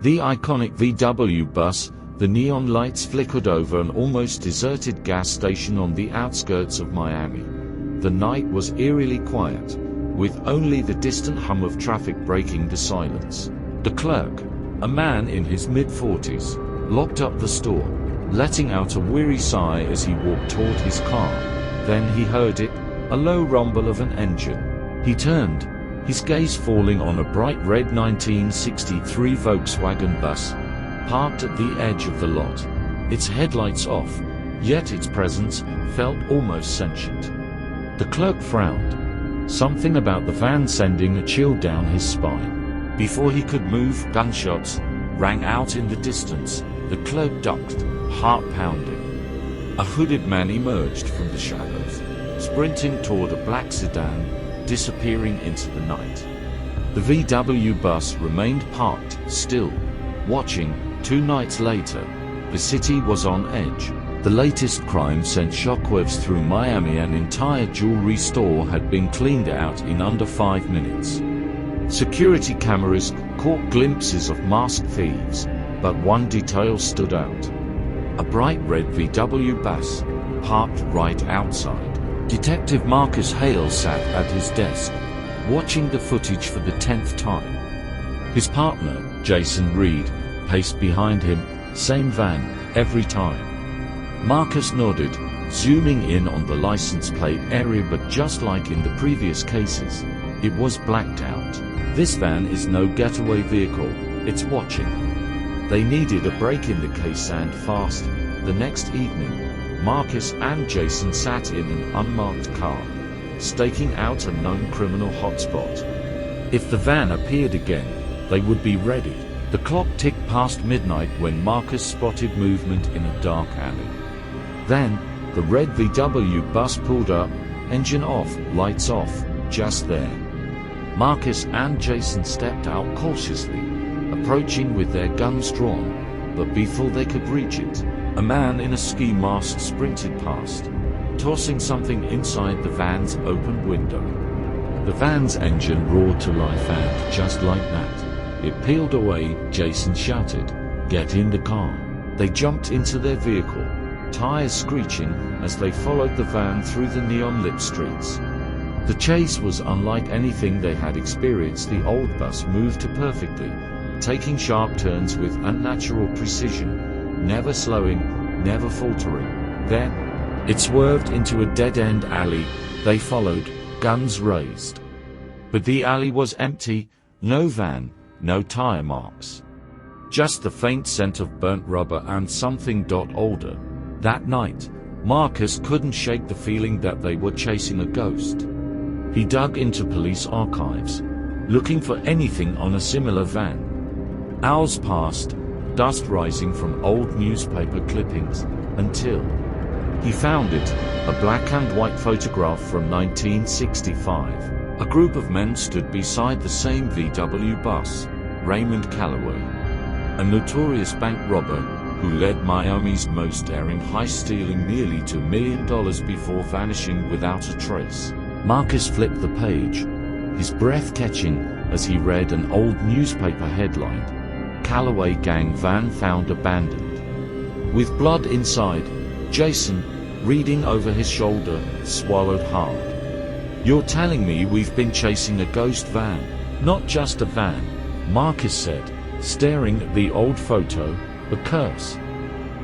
The iconic VW bus, the neon lights flickered over an almost deserted gas station on the outskirts of Miami. The night was eerily quiet, with only the distant hum of traffic breaking the silence. The clerk, a man in his mid-40s, locked up the store, letting out a weary sigh as he walked toward his car. Then he heard it, a low rumble of an engine. He turned, his gaze falling on a bright red 1963 Volkswagen bus, parked at the edge of the lot. Its headlights off, yet its presence felt almost sentient. The clerk frowned, something about the van sending a chill down his spine. Before he could move, gunshots rang out in the distance. The clerk ducked, heart pounding. A hooded man emerged from the shadows, sprinting toward a black sedan, disappearing into the night. The VW bus remained parked, still, watching. 2 nights later, the city was on edge. The latest crime sent shockwaves through Miami. An entire jewelry store had been cleaned out in under 5 minutes. Security cameras caught glimpses of masked thieves, but one detail stood out. A bright red VW bus, parked right outside. Detective Marcus Hale sat at his desk, watching the footage for the 10th time. His partner, Jason Reed, paced behind him, same van, every time. Marcus nodded, zooming in on the license plate area, but just like in the previous cases, it was blacked out. This van is no getaway vehicle, it's watching. They needed a break in the case, and fast. The next evening, Marcus and Jason sat in an unmarked car, staking out a known criminal hotspot. If the van appeared again, they would be ready. The clock ticked past midnight when Marcus spotted movement in a dark alley. Then, the red VW bus pulled up, engine off, lights off, just there. Marcus and Jason stepped out cautiously, approaching with their guns drawn, but before they could reach it, a man in a ski mask sprinted past, tossing something inside the van's open window. The van's engine roared to life, and just like that, it peeled away. Jason shouted, "Get in the car." They jumped into their vehicle, tires screeching as they followed the van through the neon-lit streets. The chase was unlike anything they had experienced. The old bus moved perfectly, taking sharp turns with unnatural precision, never slowing, never faltering. Then, it swerved into a dead-end alley. They followed, guns raised. But the alley was empty, no van, no tire marks. Just the faint scent of burnt rubber and something older. That night, Marcus couldn't shake the feeling that they were chasing a ghost. He dug into police archives, looking for anything on a similar van. Hours passed, dust rising from old newspaper clippings, until he found it, a black and white photograph from 1965. A group of men stood beside the same VW bus. Raymond Calloway, a notorious bank robber who led Miami's most daring heist, stealing nearly $2 million before vanishing without a trace. Marcus flipped the page, his breath catching as he read an old newspaper headline: "Calloway Gang Van Found Abandoned." With blood inside, Jason, reading over his shoulder, swallowed hard. "You're telling me we've been chasing a ghost van?" "Not just a van," Marcus said, staring at the old photo, "a curse."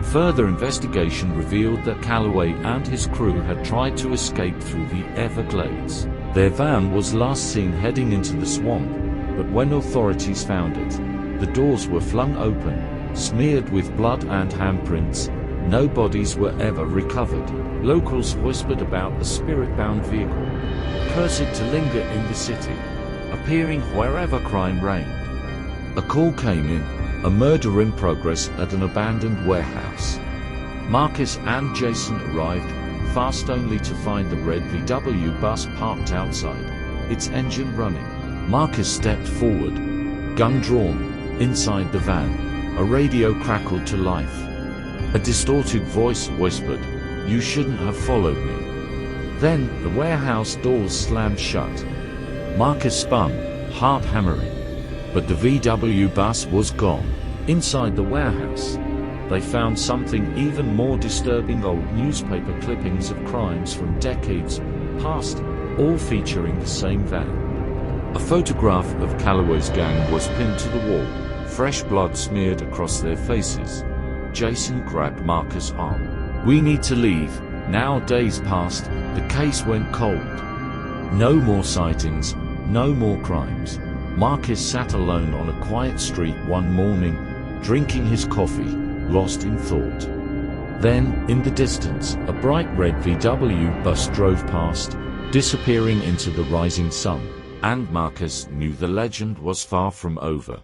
Further investigation revealed that Calloway and his crew had tried to escape through the Everglades. Their van was last seen heading into the swamp, but when authorities found it, the doors were flung open, smeared with blood and handprints. No bodies were ever recovered. Locals whispered about a spirit-bound vehicle, cursed to linger in the city, appearing wherever crime reigned. A call came in, a murder in progress at an abandoned warehouse. Marcus and Jason arrived, fast, only to find the red VW bus parked outside, its engine running. Marcus stepped forward, gun drawn. Inside the van, a radio crackled to life. A distorted voice whispered, "You shouldn't have followed me." Then, the warehouse doors slammed shut. Marcus spun, heart hammering. But the VW bus was gone. Inside the warehouse, they found something even more disturbing: old newspaper clippings of crimes from decades past, all featuring the same van. A photograph of Calloway's gang was pinned to the wall, fresh blood smeared across their faces. Jason grabbed Marcus' arm. "We need to leave. Now." Days passed, the case went cold. No more sightings, no more crimes. Marcus sat alone on a quiet street one morning, drinking his coffee, lost in thought. Then, in the distance, a bright red VW bus drove past, disappearing into the rising sun. And Marcus knew the legend was far from over.